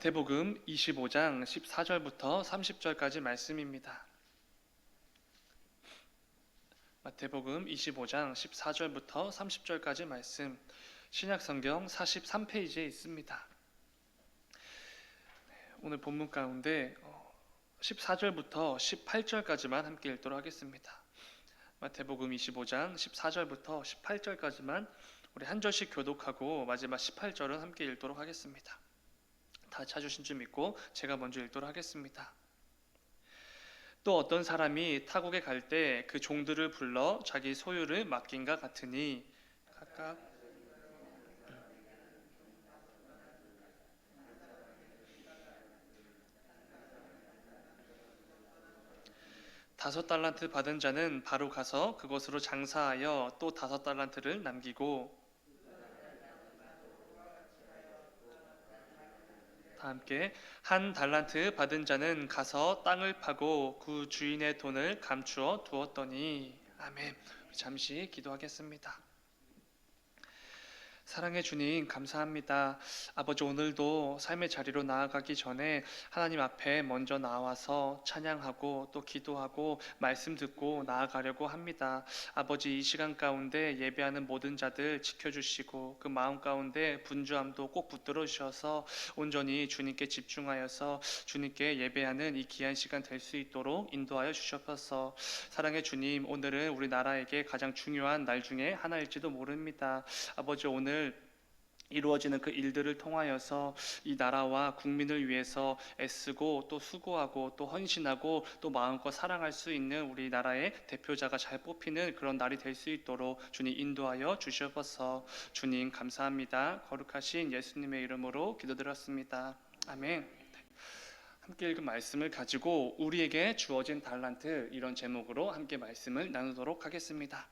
마태복음 25장 14절부터 30절까지 말씀입니다. 마태복음 25장 14절부터 30절까지 말씀, 신약성경 43페이지에 있습니다. 오늘 본문 가운데 14절부터 18절까지만 함께 읽도록 하겠습니다. 마태복음 25장 14절부터 18절까지만 우리 한 절씩 교독하고 마지막 18절은 함께 읽도록 하겠습니다. 다 찾으신 줄 믿고 제가 먼저 읽도록 하겠습니다. 또 어떤 사람이 타국에 갈 때 그 종들을 불러 자기 소유를 맡긴가 같으니 각각 다섯 달란트 받은 자는 바로 가서 그것으로 장사하여 또 다섯 달란트를 남기고, 다 함께, 한 달란트 받은 자는 가서 땅을 파고 그 주인의 돈을 감추어 두었더니. 아멘. 잠시 기도하겠습니다. 사랑해 주님, 감사합니다. 아버지, 오늘도 삶의 자리로 나아가기 전에 하나님 앞에 먼저 나와서 찬양하고 또 기도하고 말씀 듣고 나아가려고 합니다. 아버지, 이 시간 가운데 예배하는 모든 자들 지켜주시고 그 마음 가운데 분주함도 꼭 붙들어 주셔서 온전히 주님께 집중하여서 주님께 예배하는 이 귀한 시간 될 수 있도록 인도하여 주셔서, 사랑해 주님, 오늘은 우리 나라에게 가장 중요한 날 중에 하나일지도 모릅니다. 아버지, 오늘 이루어지는 그 일들을 통하여서 이 나라와 국민을 위해서 애쓰고 또 수고하고 또 헌신하고 또 마음껏 사랑할 수 있는 우리나라의 대표자가 잘 뽑히는 그런 날이 될 수 있도록 주님 인도하여 주셔서 주님 감사합니다. 거룩하신 예수님의 이름으로 기도드렸습니다. 아멘. 함께 읽은 말씀을 가지고 우리에게 주어진 달란트, 이런 제목으로 함께 말씀을 나누도록 하겠습니다.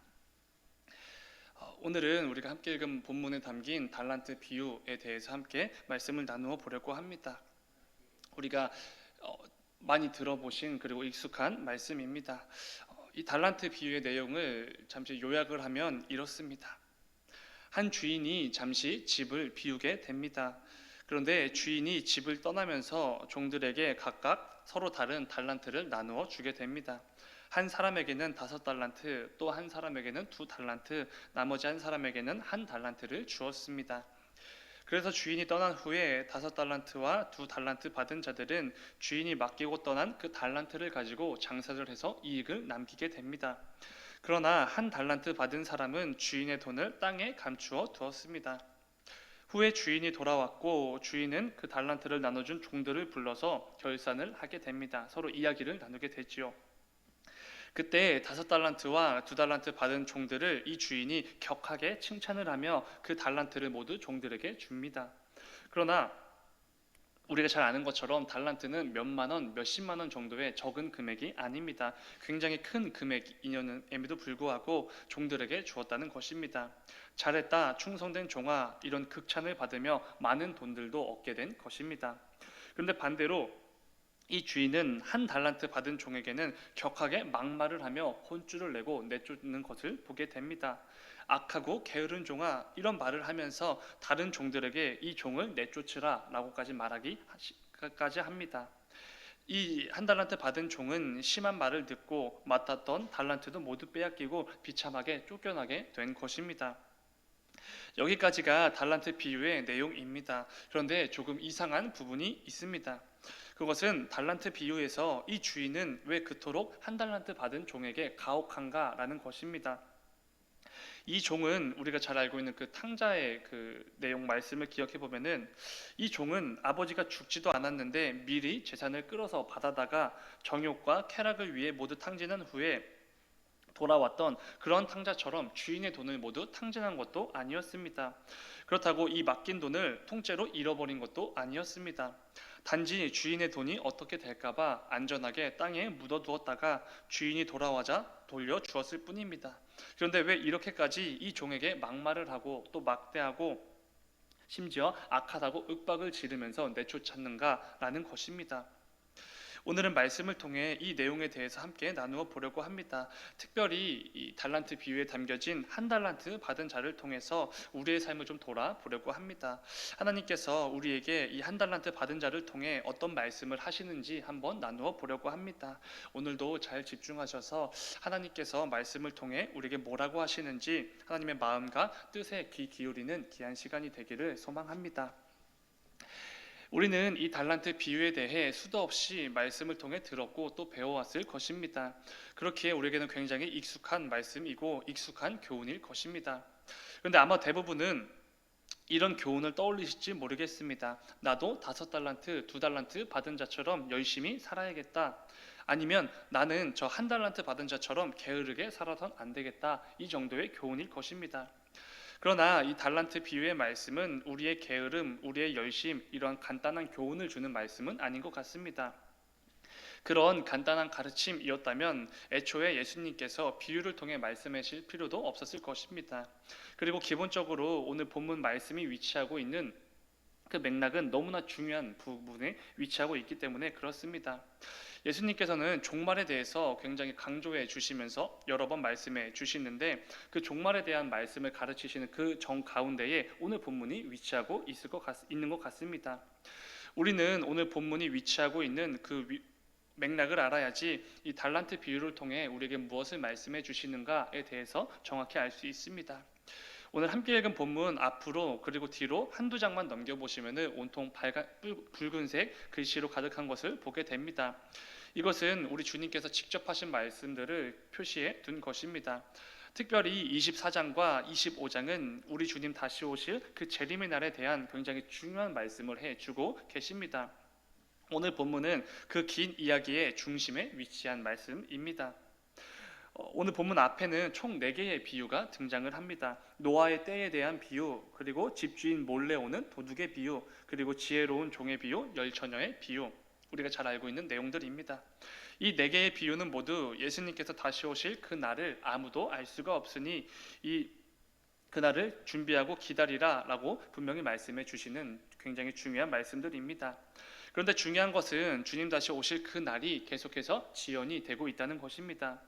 오늘은 우리가 함께 읽은 본문에 담긴 달란트 비유에 대해서 함께 말씀을 나누어 보려고 합니다. 우리가 많이 들어보신 그리고 익숙한 말씀입니다. 이 달란트 비유의 내용을 잠시 요약을 하면 이렇습니다. 한 주인이 잠시 집을 비우게 됩니다. 그런데 주인이 집을 떠나면서 종들에게 각각 서로 다른 달란트를 나누어 주게 됩니다. 한 사람에게는 5달란트, 또 한 사람에게는 2달란트, 나머지 한 사람에게는 1달란트를 주었습니다. 그래서 주인이 떠난 후에 5달란트와 2달란트 받은 자들은 주인이 맡기고 떠난 그 달란트를 가지고 장사를 해서 이익을 남기게 됩니다. 그러나 1달란트 받은 사람은 주인의 돈을 땅에 감추어 두었습니다. 후에 주인이 돌아왔고 주인은 그 달란트를 나눠준 종들을 불러서 결산을 하게 됩니다. 서로 이야기를 나누게 되지요. 그때 5달란트와 2달란트 받은 종들을 이 주인이 격하게 칭찬을 하며 그 달란트를 모두 종들에게 줍니다. 그러나 우리가 잘 아는 것처럼 달란트는 몇만 원, 몇십만 원 정도의 적은 금액이 아닙니다. 굉장히 큰 금액임에도 불구하고 종들에게 주었다는 것입니다. 잘했다, 충성된 종아, 이런 극찬을 받으며 많은 돈들도 얻게 된 것입니다. 그런데 반대로 이 주인은 1달란트 받은 종에게는 격하게 막말을 하며 혼쭐을 내고 내쫓는 것을 보게 됩니다. 악하고 게으른 종아, 이런 말을 하면서 다른 종들에게 이 종을 내쫓으라 라고까지 말하기까지 합니다. 이 1달란트 받은 종은 심한 말을 듣고 맡았던 달란트도 모두 빼앗기고 비참하게 쫓겨나게 된 것입니다. 여기까지가 달란트 비유의 내용입니다. 그런데 조금 이상한 부분이 있습니다. 그것은 달란트 비유에서 이 주인은 왜 그토록 1달란트 받은 종에게 가혹한가라는 것입니다. 이 종은 우리가 잘 알고 있는 그 탕자의 그 내용 말씀을 기억해 보면은, 이 종은 아버지가 죽지도 않았는데 미리 재산을 끌어서 받아다가 정욕과 쾌락을 위해 모두 탕진한 후에 돌아왔던 그런 탕자처럼 주인의 돈을 모두 탕진한 것도 아니었습니다. 그렇다고 이 맡긴 돈을 통째로 잃어버린 것도 아니었습니다. 단지 주인의 돈이 어떻게 될까봐 안전하게 땅에 묻어두었다가 주인이 돌아와자 돌려주었을 뿐입니다. 그런데 왜 이렇게까지 이 종에게 막말을 하고 또 막대하고 심지어 악하다고 윽박을 지르면서 내쫓았는가라는 것입니다. 오늘은 말씀을 통해 이 내용에 대해서 함께 나누어 보려고 합니다. 특별히 이 달란트 비유에 담겨진 한 달란트 받은 자를 통해서 우리의 삶을 좀 돌아보려고 합니다. 하나님께서 우리에게 이 한 달란트 받은 자를 통해 어떤 말씀을 하시는지 한번 나누어 보려고 합니다. 오늘도 잘 집중하셔서 하나님께서 말씀을 통해 우리에게 뭐라고 하시는지 하나님의 마음과 뜻에 귀 기울이는 귀한 시간이 되기를 소망합니다. 우리는 이 달란트 비유에 대해 수도 없이 말씀을 통해 들었고 또 배워왔을 것입니다. 그렇기에 우리에게는 굉장히 익숙한 말씀이고 익숙한 교훈일 것입니다. 그런데 아마 대부분은 이런 교훈을 떠올리실지 모르겠습니다. 나도 5달란트, 2달란트 받은 자처럼 열심히 살아야겠다. 아니면 나는 저 1달란트 받은 자처럼 게으르게 살아선 안 되겠다. 이 정도의 교훈일 것입니다. 그러나 이 달란트 비유의 말씀은 우리의 게으름, 우리의 열심, 이러한 간단한 교훈을 주는 말씀은 아닌 것 같습니다. 그런 간단한 가르침이었다면 애초에 예수님께서 비유를 통해 말씀하실 필요도 없었을 것입니다. 그리고 기본적으로 오늘 본문 말씀이 위치하고 있는 그 맥락은 너무나 중요한 부분에 위치하고 있기 때문에 그렇습니다. 예수님께서는 종말에 대해서 굉장히 강조해 주시면서 여러 번 말씀해 주시는데 그 종말에 대한 말씀을 가르치시는 그 정 가운데에 오늘 본문이 위치하고 있는 것 같습니다. 우리는 오늘 본문이 위치하고 있는 그 맥락을 알아야지 이 달란트 비유를 통해 우리에게 무엇을 말씀해 주시는가에 대해서 정확히 알 수 있습니다. 오늘 함께 읽은 본문 앞으로 그리고 뒤로 한두 장만 넘겨보시면 온통 붉은색 글씨로 가득한 것을 보게 됩니다. 이것은 우리 주님께서 직접 하신 말씀들을 표시해 둔 것입니다. 특별히 24장과 25장은 우리 주님 다시 오실 그 재림의 날에 대한 굉장히 중요한 말씀을 해주고 계십니다. 오늘 본문은 그 긴 이야기의 중심에 위치한 말씀입니다. 오늘 본문 앞에는 총 4개의 비유가 등장을 합니다. 노아의 때에 대한 비유, 그리고 집주인 몰래 오는 도둑의 비유, 그리고 지혜로운 종의 비유, 열처녀의 비유, 우리가 잘 알고 있는 내용들입니다. 이 4개의 비유는 모두 예수님께서 다시 오실 그 날을 아무도 알 수가 없으니 이 그날을 준비하고 기다리라 라고 분명히 말씀해 주시는 굉장히 중요한 말씀들입니다. 그런데 중요한 것은 주님 다시 오실 그 날이 계속해서 지연이 되고 있다는 것입니다.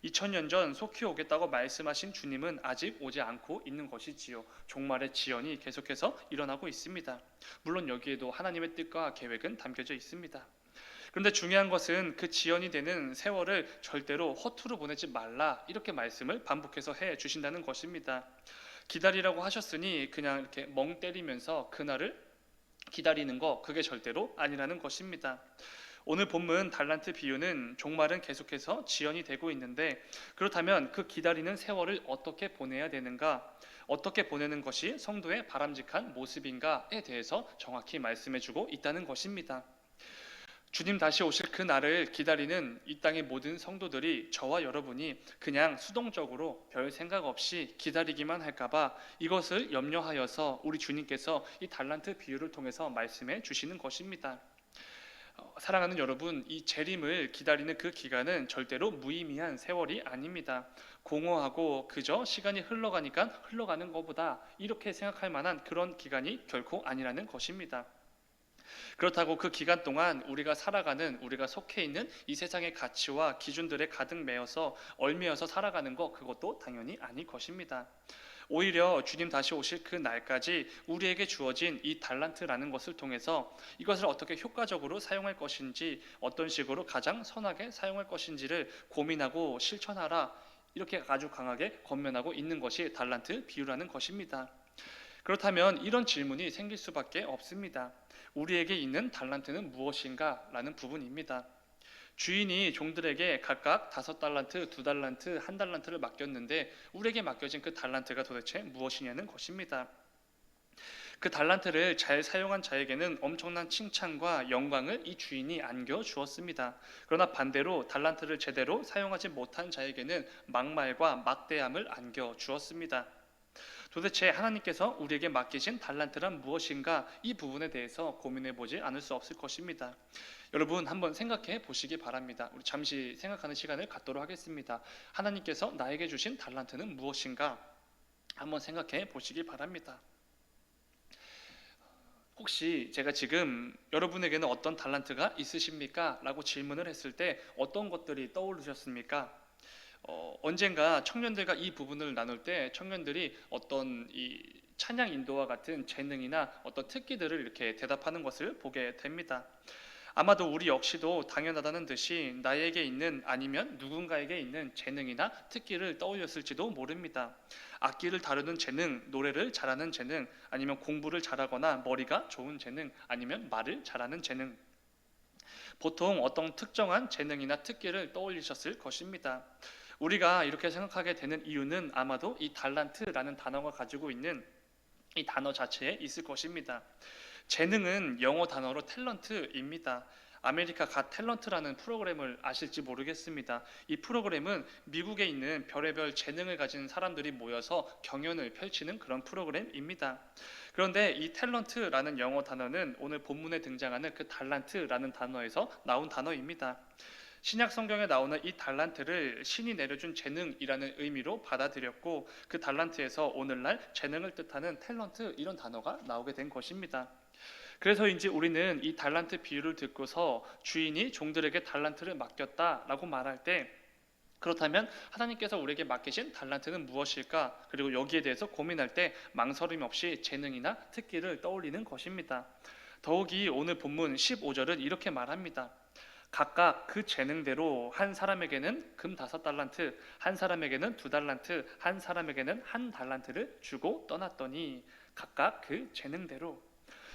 2000년 전 속히 오겠다고 말씀하신 주님은 아직 오지 않고 있는 것이지요. 종말의 지연이 계속해서 일어나고 있습니다. 물론 여기에도 하나님의 뜻과 계획은 담겨져 있습니다. 그런데 중요한 것은 그 지연이 되는 세월을 절대로 허투루 보내지 말라, 이렇게 말씀을 반복해서 해 주신다는 것입니다. 기다리라고 하셨으니 그냥 이렇게 멍 때리면서 그날을 기다리는 거, 그게 절대로 아니라는 것입니다. 오늘 본문 달란트 비유는 종말은 계속해서 지연이 되고 있는데, 그렇다면 그 기다리는 세월을 어떻게 보내야 되는가, 어떻게 보내는 것이 성도의 바람직한 모습인가에 대해서 정확히 말씀해주고 있다는 것입니다. 주님 다시 오실 그 날을 기다리는 이 땅의 모든 성도들이, 저와 여러분이 그냥 수동적으로 별 생각 없이 기다리기만 할까봐 이것을 염려하여서 우리 주님께서 이 달란트 비유를 통해서 말씀해 주시는 것입니다. 사랑하는 여러분, 이 재림을 기다리는 그 기간은 절대로 무의미한 세월이 아닙니다. 공허하고 그저 시간이 흘러가니까 흘러가는 것보다, 이렇게 생각할 만한 그런 기간이 결코 아니라는 것입니다. 그렇다고 그 기간 동안 우리가 살아가는, 우리가 속해 있는 이 세상의 가치와 기준들에 가득 메어서 얽매여서 살아가는 것, 그것도 당연히 아닐 것입니다. 오히려 주님 다시 오실 그 날까지 우리에게 주어진 이 달란트라는 것을 통해서 이것을 어떻게 효과적으로 사용할 것인지, 어떤 식으로 가장 선하게 사용할 것인지를 고민하고 실천하라, 이렇게 아주 강하게 권면하고 있는 것이 달란트 비유라는 것입니다. 그렇다면 이런 질문이 생길 수밖에 없습니다. 우리에게 있는 달란트는 무엇인가? 라는 부분입니다. 주인이 종들에게 각각 5달란트, 2달란트, 1달란트를 맡겼는데 우리에게 맡겨진 그 달란트가 도대체 무엇이냐는 것입니다. 그 달란트를 잘 사용한 자에게는 엄청난 칭찬과 영광을 이 주인이 안겨 주었습니다. 그러나 반대로 달란트를 제대로 사용하지 못한 자에게는 막말과 막대함을 안겨 주었습니다. 도대체 하나님께서 우리에게 맡기신 달란트란 무엇인가, 이 부분에 대해서 고민해 보지 않을 수 없을 것입니다. 여러분 한번 생각해 보시기 바랍니다. 우리 잠시 생각하는 시간을 갖도록 하겠습니다. 하나님께서 나에게 주신 달란트는 무엇인가 한번 생각해 보시기 바랍니다. 혹시 제가 지금 여러분에게는 어떤 달란트가 있으십니까? 라고 질문을 했을 때 어떤 것들이 떠오르셨습니까? 언젠가 청년들과 이 부분을 나눌 때 청년들이 어떤 이 찬양 인도와 같은 재능이나 어떤 특기들을 이렇게 대답하는 것을 보게 됩니다. 아마도 우리 역시도 당연하다는 듯이 나에게 있는 아니면 누군가에게 있는 재능이나 특기를 떠올렸을지도 모릅니다. 악기를 다루는 재능, 노래를 잘하는 재능, 아니면 공부를 잘하거나 머리가 좋은 재능, 아니면 말을 잘하는 재능. 보통 어떤 특정한 재능이나 특기를 떠올리셨을 것입니다. 우리가 이렇게 생각하게 되는 이유는 아마도 이 달란트라는 단어가 가지고 있는 이 단어 자체에 있을 것입니다. 재능은 영어 단어로 탤런트입니다. 아메리카 갓 탤런트라는 프로그램을 아실지 모르겠습니다. 이 프로그램은 미국에 있는 별의별 재능을 가진 사람들이 모여서 경연을 펼치는 그런 프로그램입니다. 그런데 이 탤런트라는 영어 단어는 오늘 본문에 등장하는 그 달란트라는 단어에서 나온 단어입니다. 신약 성경에 나오는 이 달란트를 신이 내려준 재능이라는 의미로 받아들였고 그 달란트에서 오늘날 재능을 뜻하는 탤런트 이런 단어가 나오게 된 것입니다. 그래서인지 우리는 이 달란트 비유를 듣고서 주인이 종들에게 달란트를 맡겼다라고 말할 때 그렇다면 하나님께서 우리에게 맡기신 달란트는 무엇일까? 그리고 여기에 대해서 고민할 때 망설임 없이 재능이나 특기를 떠올리는 것입니다. 더욱이 오늘 본문 15절은 이렇게 말합니다. 각각 그 재능대로 한 사람에게는 금 5달란트, 한 사람에게는 2달란트, 한 사람에게는 1달란트를 주고 떠났더니 각각 그 재능대로.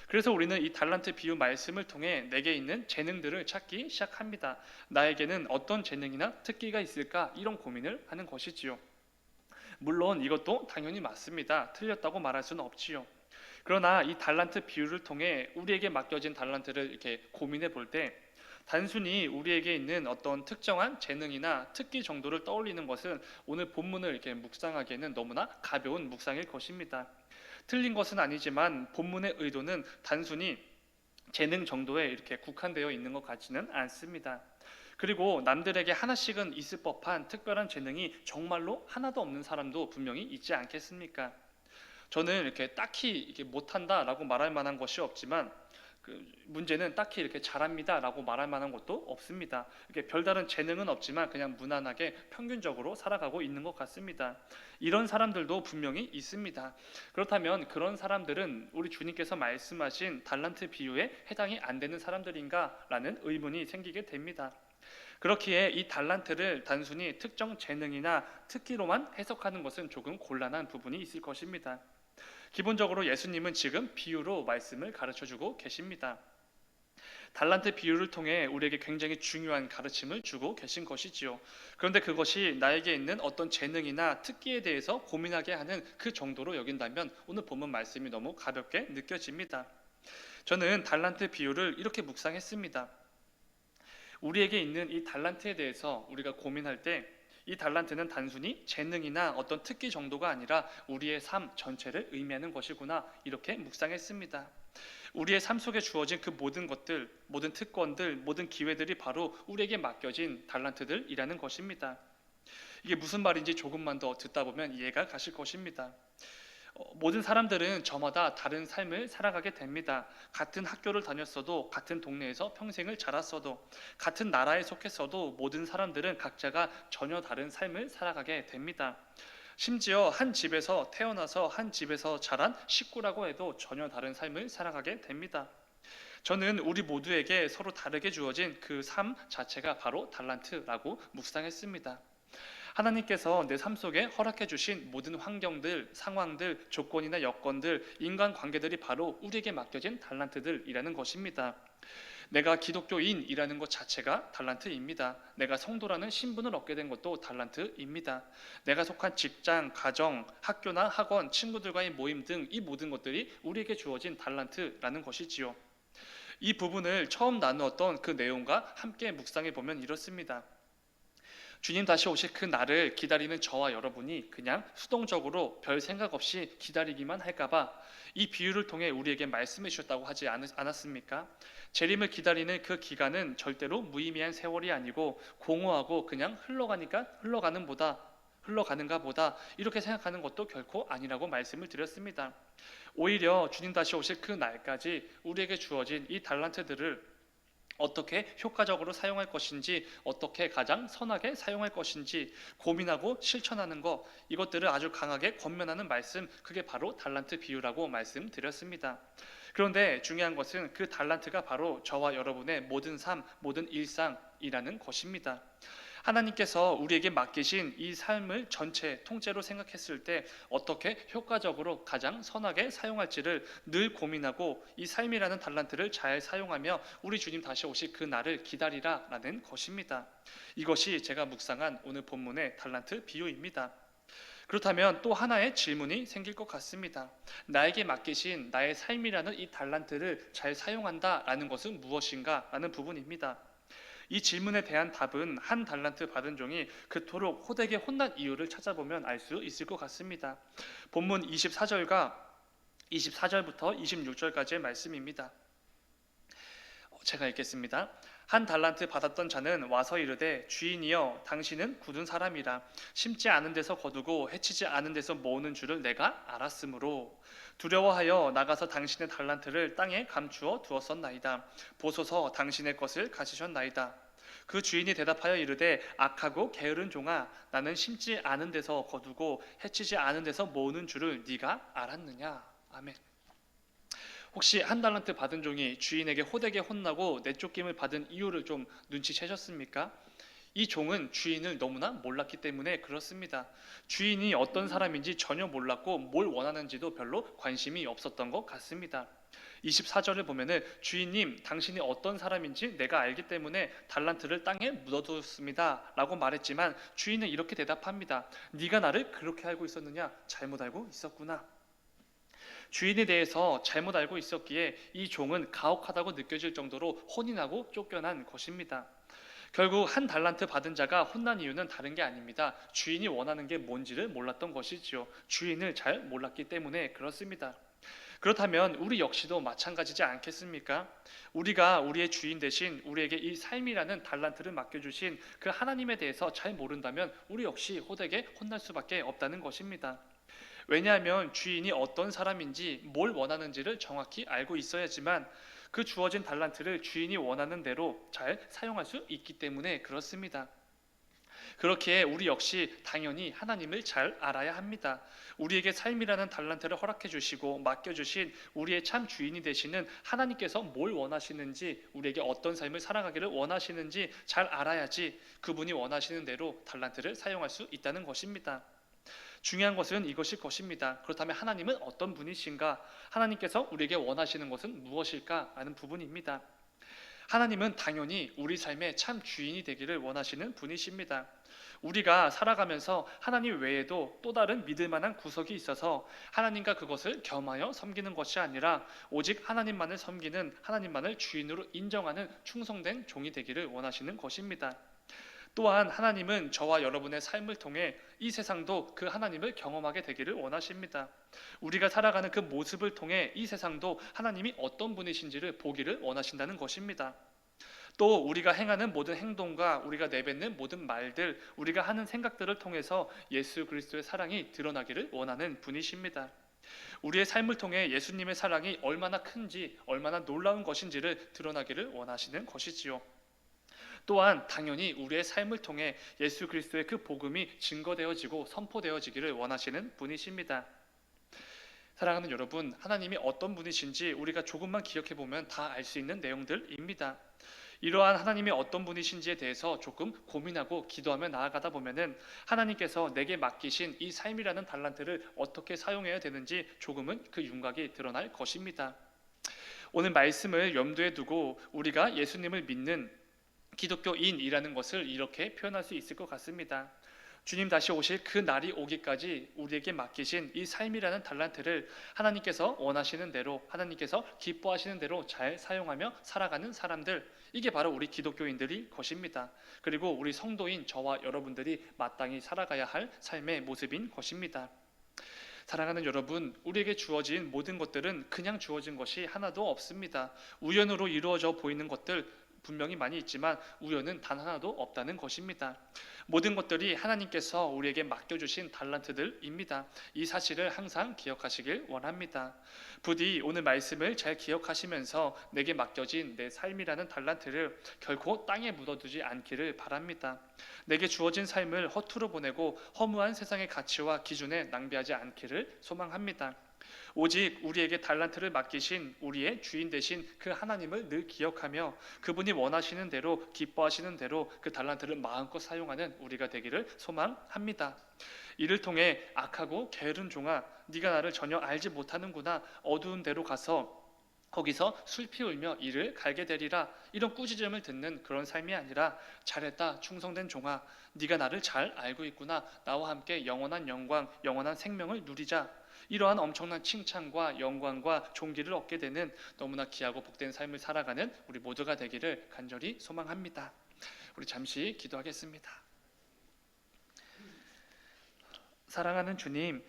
그래서 우리는 이 달란트 비유 말씀을 통해 내게 있는 재능들을 찾기 시작합니다. 나에게는 어떤 재능이나 특기가 있을까? 이런 고민을 하는 것이지요. 물론 이것도 당연히 맞습니다. 틀렸다고 말할 수는 없지요. 그러나 이 달란트 비유를 통해 우리에게 맡겨진 달란트를 이렇게 고민해 볼 때 단순히 우리에게 있는 어떤 특정한 재능이나 특기 정도를 떠올리는 것은 오늘 본문을 이렇게 묵상하기에는 너무나 가벼운 묵상일 것입니다. 틀린 것은 아니지만 본문의 의도는 단순히 재능 정도에 이렇게 국한되어 있는 것 같지는 않습니다. 그리고 남들에게 하나씩은 있을 법한 특별한 재능이 정말로 하나도 없는 사람도 분명히 있지 않겠습니까? 저는 이렇게 딱히 이렇게 못한다라고 말할 만한 것이 없지만 그 문제는 딱히 이렇게 잘합니다라고 말할 만한 것도 없습니다. 이렇게 별다른 재능은 없지만 그냥 무난하게 평균적으로 살아가고 있는 것 같습니다. 이런 사람들도 분명히 있습니다. 그렇다면 그런 사람들은 우리 주님께서 말씀하신 달란트 비유에 해당이 안 되는 사람들인가라는 의문이 생기게 됩니다. 그렇기에 이 달란트를 단순히 특정 재능이나 특기로만 해석하는 것은 조금 곤란한 부분이 있을 것입니다. 기본적으로 예수님은 지금 비유로 말씀을 가르쳐주고 계십니다. 달란트 비유를 통해 우리에게 굉장히 중요한 가르침을 주고 계신 것이지요. 그런데 그것이 나에게 있는 어떤 재능이나 특기에 대해서 고민하게 하는 그 정도로 여긴다면 오늘 본문 말씀이 너무 가볍게 느껴집니다. 저는 달란트 비유를 이렇게 묵상했습니다. 우리에게 있는 이 달란트에 대해서 우리가 고민할 때 이 달란트는 단순히 재능이나 어떤 특기 정도가 아니라 우리의 삶 전체를 의미하는 것이구나 이렇게 묵상했습니다. 우리의 삶 속에 주어진 그 모든 것들, 모든 특권들, 모든 기회들이 바로 우리에게 맡겨진 달란트들이라는 것입니다. 이게 무슨 말인지 조금만 더 듣다 보면 이해가 가실 것입니다. 모든 사람들은 저마다 다른 삶을 살아가게 됩니다. 같은 학교를 다녔어도, 같은 동네에서 평생을 자랐어도, 같은 나라에 속했어도 모든 사람들은 각자가 전혀 다른 삶을 살아가게 됩니다. 심지어 한 집에서 태어나서 한 집에서 자란 식구라고 해도 전혀 다른 삶을 살아가게 됩니다. 저는 우리 모두에게 서로 다르게 주어진 그 삶 자체가 바로 달란트라고 묵상했습니다. 하나님께서 내 삶 속에 허락해 주신 모든 환경들, 상황들, 조건이나 여건들, 인간관계들이 바로 우리에게 맡겨진 달란트들이라는 것입니다. 내가 기독교인이라는 것 자체가 달란트입니다. 내가 성도라는 신분을 얻게 된 것도 달란트입니다. 내가 속한 직장, 가정, 학교나 학원, 친구들과의 모임 등 이 모든 것들이 우리에게 주어진 달란트라는 것이지요. 이 부분을 처음 나누었던 그 내용과 함께 묵상해 보면 이렇습니다. 주님 다시 오실 그 날을 기다리는 저와 여러분이 그냥 수동적으로 별 생각 없이 기다리기만 할까봐 이 비유를 통해 우리에게 말씀해 주셨다고 하지 않았습니까? 재림을 기다리는 그 기간은 절대로 무의미한 세월이 아니고 공허하고 그냥 흘러가는 보다 흘러가는가 보다 이렇게 생각하는 것도 결코 아니라고 말씀을 드렸습니다. 오히려 주님 다시 오실 그 날까지 우리에게 주어진 이 달란트들을 어떻게 효과적으로 사용할 것인지, 어떻게 가장 선하게 사용할 것인지 고민하고 실천하는 것, 이것들을 아주 강하게 권면하는 말씀, 그게 바로 달란트 비유라고 말씀드렸습니다. 그런데 중요한 것은 그 달란트가 바로 저와 여러분의 모든 삶, 모든 일상이라는 것입니다. 하나님께서 우리에게 맡기신 이 삶을 전체 통째로 생각했을 때 어떻게 효과적으로 가장 선하게 사용할지를 늘 고민하고 이 삶이라는 달란트를 잘 사용하며 우리 주님 다시 오실 그 날을 기다리라라는 것입니다. 이것이 제가 묵상한 오늘 본문의 달란트 비유입니다. 그렇다면 또 하나의 질문이 생길 것 같습니다. 나에게 맡기신 나의 삶이라는 이 달란트를 잘 사용한다라는 것은 무엇인가? 라는 부분입니다. 이 질문에 대한 답은 한 달란트 받은 종이 그토록 호되게 혼난 이유를 찾아보면 알 수 있을 것 같습니다. 본문 24절부터 26절까지의 말씀입니다. 제가 읽겠습니다. 한 달란트 받았던 자는 와서 이르되 주인이여 당신은 굳은 사람이라 심지 않은 데서 거두고 해치지 않은 데서 모으는 줄을 내가 알았으므로 두려워하여 나가서 당신의 달란트를 땅에 감추어 두었었나이다. 보소서 당신의 것을 가지셨나이다. 그 주인이 대답하여 이르되 악하고 게으른 종아 나는 심지 않은 데서 거두고 해치지 않은 데서 모으는 줄을 네가 알았느냐. 아멘. 혹시 한 달란트 받은 종이 주인에게 호되게 혼나고 내쫓김을 받은 이유를 좀 눈치채셨습니까? 이 종은 주인을 너무나 몰랐기 때문에 그렇습니다. 주인이 어떤 사람인지 전혀 몰랐고 뭘 원하는지도 별로 관심이 없었던 것 같습니다. 24절을 보면은 주인님 당신이 어떤 사람인지 내가 알기 때문에 달란트를 땅에 묻어두었습니다 라고 말했지만 주인은 이렇게 대답합니다. 네가 나를 그렇게 알고 있었느냐? 잘못 알고 있었구나. 주인에 대해서 잘못 알고 있었기에 이 종은 가혹하다고 느껴질 정도로 혼인하고 쫓겨난 것입니다. 결국 한 달란트 받은 자가 혼난 이유는 다른 게 아닙니다. 주인이 원하는 게 뭔지를 몰랐던 것이지요. 주인을 잘 몰랐기 때문에 그렇습니다. 그렇다면 우리 역시도 마찬가지지 않겠습니까? 우리가 우리의 주인 대신 우리에게 이 삶이라는 달란트를 맡겨주신 그 하나님에 대해서 잘 모른다면 우리 역시 호되게 혼날 수밖에 없다는 것입니다. 왜냐하면 주인이 어떤 사람인지 뭘 원하는지를 정확히 알고 있어야지만 그 주어진 달란트를 주인이 원하는 대로 잘 사용할 수 있기 때문에 그렇습니다. 그렇기에 우리 역시 당연히 하나님을 잘 알아야 합니다. 우리에게 삶이라는 달란트를 허락해 주시고 맡겨 주신 우리의 참 주인이 되시는 하나님께서 뭘 원하시는지, 우리에게 어떤 삶을 살아가기를 원하시는지 잘 알아야지 그분이 원하시는 대로 달란트를 사용할 수 있다는 것입니다. 중요한 것은 이것일 것입니다. 그렇다면 하나님은 어떤 분이신가? 하나님께서 우리에게 원하시는 것은 무엇일까? 하는 부분입니다. 하나님은 당연히 우리 삶의 참 주인이 되기를 원하시는 분이십니다. 우리가 살아가면서 하나님 외에도 또 다른 믿을 만한 구석이 있어서 하나님과 그것을 겸하여 섬기는 것이 아니라 오직 하나님만을 섬기는, 하나님만을 주인으로 인정하는 충성된 종이 되기를 원하시는 것입니다. 또한 하나님은 저와 여러분의 삶을 통해 이 세상도 그 하나님을 경험하게 되기를 원하십니다. 우리가 살아가는 그 모습을 통해 이 세상도 하나님이 어떤 분이신지를 보기를 원하신다는 것입니다. 또 우리가 행하는 모든 행동과 우리가 내뱉는 모든 말들, 우리가 하는 생각들을 통해서 예수 그리스도의 사랑이 드러나기를 원하는 분이십니다. 우리의 삶을 통해 예수님의 사랑이 얼마나 큰지, 얼마나 놀라운 것인지를 드러나기를 원하시는 것이지요. 또한 당연히 우리의 삶을 통해 예수 그리스도의 그 복음이 증거되어지고 선포되어지기를 원하시는 분이십니다. 사랑하는 여러분, 하나님이 어떤 분이신지 우리가 조금만 기억해 보면 다 알 수 있는 내용들입니다. 이러한 하나님이 어떤 분이신지에 대해서 조금 고민하고 기도하며 나아가다 보면은 하나님께서 내게 맡기신 이 삶이라는 달란트를 어떻게 사용해야 되는지 조금은 그 윤곽이 드러날 것입니다. 오늘 말씀을 염두에 두고 우리가 예수님을 믿는 기독교인이라는 것을 이렇게 표현할 수 있을 것 같습니다. 주님 다시 오실 그 날이 오기까지 우리에게 맡기신 이 삶이라는 달란트를 하나님께서 원하시는 대로, 하나님께서 기뻐하시는 대로 잘 사용하며 살아가는 사람들, 이게 바로 우리 기독교인들이 것입니다. 그리고 우리 성도인 저와 여러분들이 마땅히 살아가야 할 삶의 모습인 것입니다. 사랑하는 여러분, 우리에게 주어진 모든 것들은 그냥 주어진 것이 하나도 없습니다. 우연으로 이루어져 보이는 것들 분명히 많이 있지만 우연은 단 하나도 없다는 것입니다. 모든 것들이 하나님께서 우리에게 맡겨주신 달란트들입니다. 이 사실을 항상 기억하시길 원합니다. 부디 오늘 말씀을 잘 기억하시면서 내게 맡겨진 내 삶이라는 달란트를 결코 땅에 묻어두지 않기를 바랍니다. 내게 주어진 삶을 허투루 보내고 허무한 세상의 가치와 기준에 낭비하지 않기를 소망합니다. 오직 우리에게 달란트를 맡기신 우리의 주인 되신 그 하나님을 늘 기억하며 그분이 원하시는 대로 기뻐하시는 대로 그 달란트를 마음껏 사용하는 우리가 되기를 소망합니다. 이를 통해 악하고 게으른 종아, 네가 나를 전혀 알지 못하는구나. 어두운 데로 가서 거기서 슬피 울며 이를 갈게 되리라. 이런 꾸짖음을 듣는 그런 삶이 아니라 잘했다 충성된 종아, 네가 나를 잘 알고 있구나. 나와 함께 영원한 영광, 영원한 생명을 누리자. 이러한 엄청난 칭찬과 영광과 존귀를 얻게 되는 너무나 귀하고 복된 삶을 살아가는 우리 모두가 되기를 간절히 소망합니다. 우리 잠시 기도하겠습니다. 사랑하는 주님,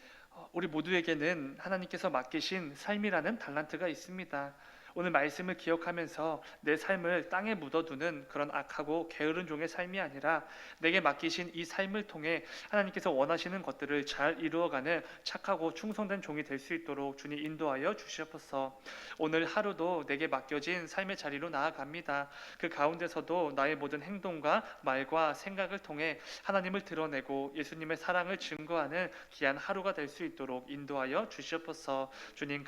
우리 모두에게는 하나님께서 맡기신 삶이라는 달란트가 있습니다. 오늘 말씀을 기억하면서 내 삶을 땅에 묻어두는 그런 악하고 게으른 종의 삶이 아니라 내게 맡기신 이 삶을 통해 하나님께서 원하시는 것들을 잘 이루어가는 착하고 충성된 종이 될 수 있도록 주님 인도하여 주시옵소서. 오늘 하루도 내게 맡겨진 삶의 자리로 나아갑니다. 그 가운데서도 나의 모든 행동과 말과 생각을 통해 하나님을 드러내고 예수님의 사랑을 증거하는 귀한 하루가 될 수 있도록 인도하여 주시옵소서. 주님